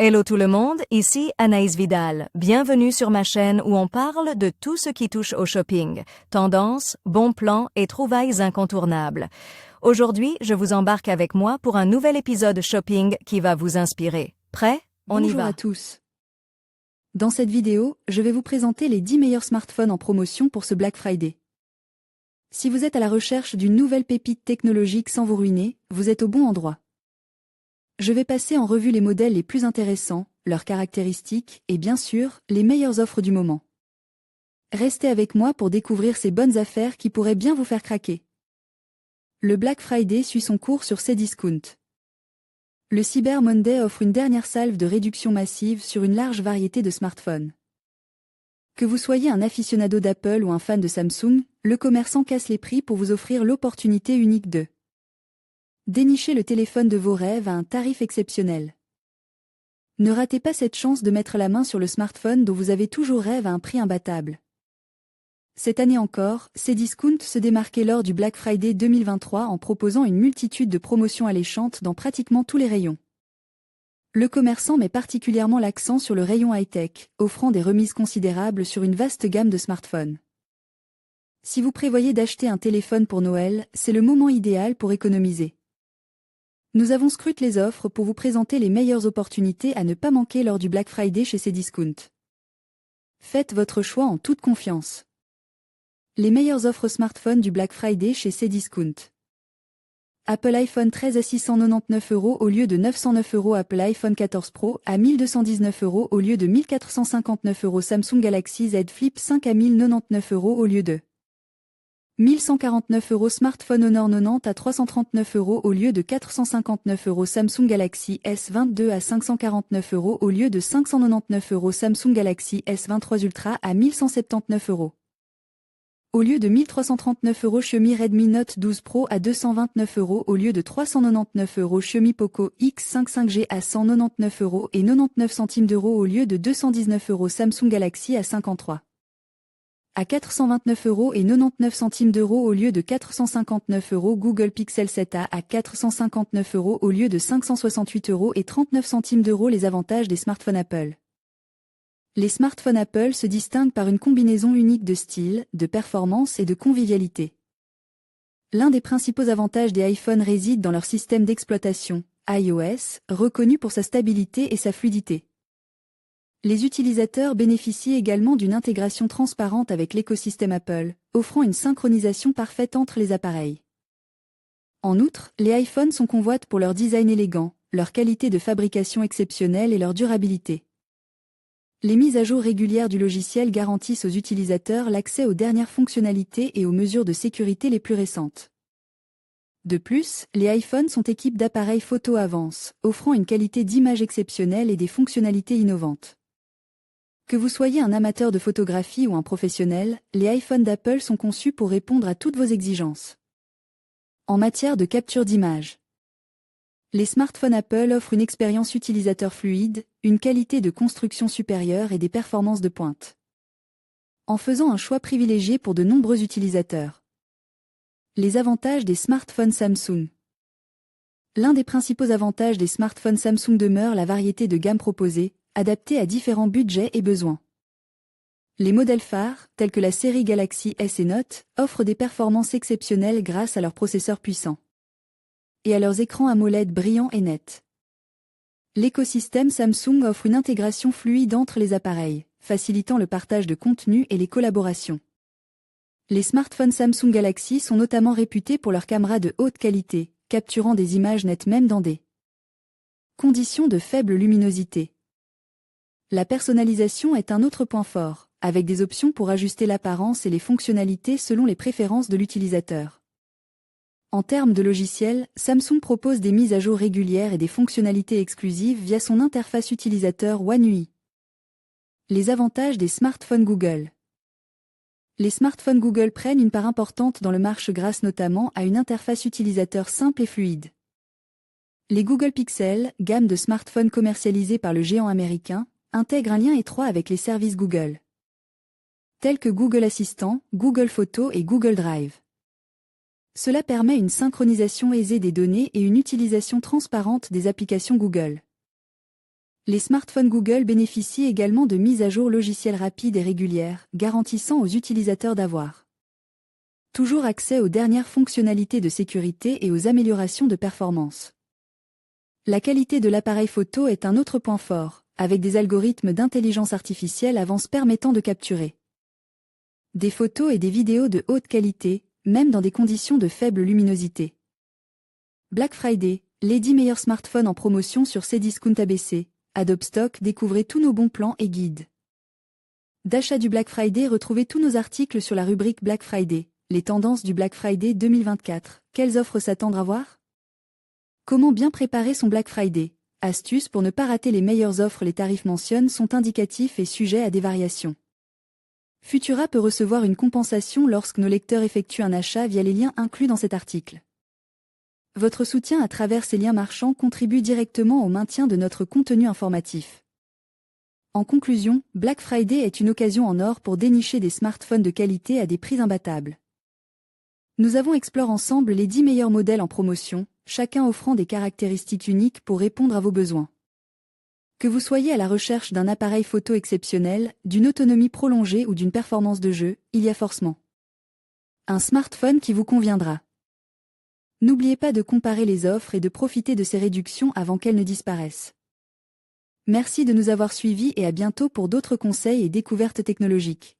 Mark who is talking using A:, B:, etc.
A: Hello tout le monde, ici Anaïs Vidal. Bienvenue sur ma chaîne où on parle de tout ce qui touche au shopping, tendances, bons plans et trouvailles incontournables. Aujourd'hui, je vous embarque avec moi pour un nouvel épisode shopping qui va vous inspirer. Prêt? On y
B: Bonjour
A: va.
B: à tous. Dans cette vidéo, je vais vous présenter les 10 meilleurs smartphones en promotion pour ce Black Friday. Si vous êtes à la recherche d'une nouvelle pépite technologique sans vous ruiner, vous êtes au bon endroit. Je vais passer en revue les modèles les plus intéressants, leurs caractéristiques et bien sûr, les meilleures offres du moment. Restez avec moi pour découvrir ces bonnes affaires qui pourraient bien vous faire craquer. Le Black Friday suit son cours sur Cdiscount. Le Cyber Monday offre une dernière salve de réduction massive sur une large variété de smartphones. Que vous soyez un aficionado d'Apple ou un fan de Samsung, le commerçant casse les prix pour vous offrir l'opportunité unique de dénicher le téléphone de vos rêves à un tarif exceptionnel. Ne ratez pas cette chance de mettre la main sur le smartphone dont vous avez toujours rêvé à un prix imbattable. Cette année encore, Cdiscount se démarquait lors du Black Friday 2023 en proposant une multitude de promotions alléchantes dans pratiquement tous les rayons. Le commerçant met particulièrement l'accent sur le rayon high-tech, offrant des remises considérables sur une vaste gamme de smartphones. Si vous prévoyez d'acheter un téléphone pour Noël, c'est le moment idéal pour économiser. Nous avons scruté les offres pour vous présenter les meilleures opportunités à ne pas manquer lors du Black Friday chez Cdiscount. Faites votre choix en toute confiance. Les meilleures offres smartphones du Black Friday chez Cdiscount. Apple iPhone 13 à 699 € au lieu de 909 €. Apple iPhone 14 Pro à 1219 € au lieu de 1459 €. Samsung Galaxy Z Flip 5 à 1099 € au lieu de 1149 €. Smartphone Honor 90 à 339 € au lieu de 459 €. Samsung Galaxy S22 à 549 € au lieu de 599 €. Samsung Galaxy S23 Ultra à 1179 €. Au lieu de 1339 €. Xiaomi Redmi Note 12 Pro à 229 € au lieu de 399 €. Xiaomi Poco X5 5G à 199 € et 99 centimes d'euros au lieu de 219 €. Samsung Galaxy A53 à 429 € et 99 centimes d'euros au lieu de 459 €. Google Pixel 7a à 459 € au lieu de 568 € et 39 centimes d'euros. Les avantages des smartphones Apple. Les smartphones Apple se distinguent par une combinaison unique de style, de performance et de convivialité. L'un des principaux avantages des iPhones réside dans leur système d'exploitation, iOS, reconnu pour sa stabilité et sa fluidité. Les utilisateurs bénéficient également d'une intégration transparente avec l'écosystème Apple, offrant une synchronisation parfaite entre les appareils. En outre, les iPhones sont convoités pour leur design élégant, leur qualité de fabrication exceptionnelle et leur durabilité. Les mises à jour régulières du logiciel garantissent aux utilisateurs l'accès aux dernières fonctionnalités et aux mesures de sécurité les plus récentes. De plus, les iPhones sont équipés d'appareils photo Avance, offrant une qualité d'image exceptionnelle et des fonctionnalités innovantes. Que vous soyez un amateur de photographie ou un professionnel, les iPhones d'Apple sont conçus pour répondre à toutes vos exigences. En matière de capture d'image, les smartphones Apple offrent une expérience utilisateur fluide, une qualité de construction supérieure et des performances de pointe, en faisant un choix privilégié pour de nombreux utilisateurs. Les avantages des smartphones Samsung. L'un des principaux avantages des smartphones Samsung demeure la variété de gamme proposée, adaptée à différents budgets et besoins. Les modèles phares, tels que la série Galaxy S et Note, offrent des performances exceptionnelles grâce à leurs processeurs puissants et à leurs écrans AMOLED brillants et nets. L'écosystème Samsung offre une intégration fluide entre les appareils, facilitant le partage de contenu et les collaborations. Les smartphones Samsung Galaxy sont notamment réputés pour leurs caméras de haute qualité, capturant des images nettes même dans des conditions de faible luminosité. La personnalisation est un autre point fort, avec des options pour ajuster l'apparence et les fonctionnalités selon les préférences de l'utilisateur. En termes de logiciel, Samsung propose des mises à jour régulières et des fonctionnalités exclusives via son interface utilisateur One UI. Les avantages des smartphones Google. Les smartphones Google prennent une part importante dans le marché grâce notamment à une interface utilisateur simple et fluide. Les Google Pixel, gamme de smartphones commercialisés par le géant américain, intègrent un lien étroit avec les services Google, tels que Google Assistant, Google Photos et Google Drive. Cela permet une synchronisation aisée des données et une utilisation transparente des applications Google. Les smartphones Google bénéficient également de mises à jour logicielles rapides et régulières, garantissant aux utilisateurs d'avoir toujours accès aux dernières fonctionnalités de sécurité et aux améliorations de performance. La qualité de l'appareil photo est un autre point fort, avec des algorithmes d'intelligence artificielle avancés permettant de capturer des photos et des vidéos de haute qualité, même dans des conditions de faible luminosité. Black Friday, les 10 meilleurs smartphones en promotion sur Cdiscount ABC. Adobe Stock, découvrez tous nos bons plans et guides d'achat du Black Friday. Retrouvez tous nos articles sur la rubrique Black Friday. Les tendances du Black Friday 2024. Quelles offres s'attendre à voir? Comment bien préparer son Black Friday? Astuces pour ne pas rater les meilleures offres. Les tarifs mentionnés sont indicatifs et sujets à des variations. Futura peut recevoir une compensation lorsque nos lecteurs effectuent un achat via les liens inclus dans cet article. Votre soutien à travers ces liens marchands contribue directement au maintien de notre contenu informatif. En conclusion, Black Friday est une occasion en or pour dénicher des smartphones de qualité à des prix imbattables. Nous avons exploré ensemble les 10 meilleurs modèles en promotion, chacun offrant des caractéristiques uniques pour répondre à vos besoins. Que vous soyez à la recherche d'un appareil photo exceptionnel, d'une autonomie prolongée ou d'une performance de jeu, il y a forcément un smartphone qui vous conviendra. N'oubliez pas de comparer les offres et de profiter de ces réductions avant qu'elles ne disparaissent. Merci de nous avoir suivis et à bientôt pour d'autres conseils et découvertes technologiques.